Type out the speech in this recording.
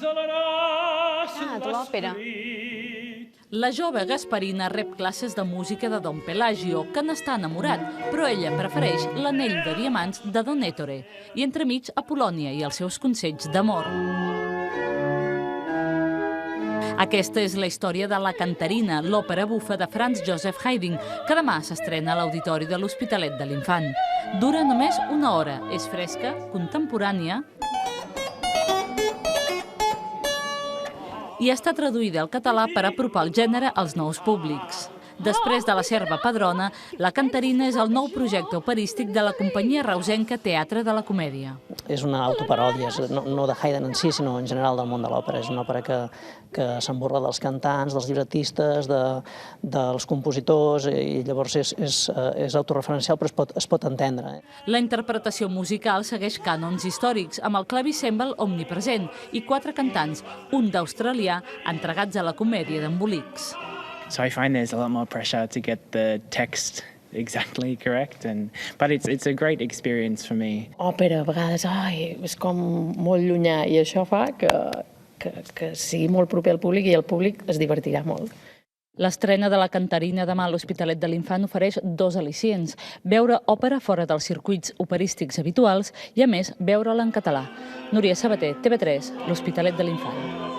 l'òpera. La jove Gasparina rep classes de música de Don Pelagio, que n'està enamorat, però ella prefereix l'anell de diamants de Don Ettore i entremig a Polònia i els seus consells d'amor. Aquesta és la història de La Cantarina, l'òpera bufa de Franz Joseph Haydn, que demà s'estrena a l'Auditori de l'Hospitalet de l'Infant. Dura només 1 hora, és fresca, contemporània i està traduïda al català per apropar el gènere als nous públics. Després de La serva padrona, La Cantarina és el nou projecte operístic de la companyia reusenca Teatre de la Comèdia. És una autoparòdia, no de Haydn en si, sinó en general del món de l'òpera. És una òpera que s'emborra dels cantants, dels llibretistes, dels compositors, i llavors és autorreferencial, però es pot entendre. La interpretació musical segueix cànons històrics, amb el clavicèmbal omnipresent i 4 cantants, un d'australià, entregats a la comèdia d'embolics. So I find there's a lot more pressure to get the text exactly correct, but it's a great experience for me. Òpera, a vegades, és com molt llunyà, i això fa que sigui molt proper al públic i el públic es divertirà molt. L'estrena de La Cantarina demà a l'Hospitalet de l'Infant ofereix 2 al·licients: veure òpera fora dels circuits operístics habituals i, a més, veure-la en català. Núria Sabater, TV3, l'Hospitalet de l'Infant.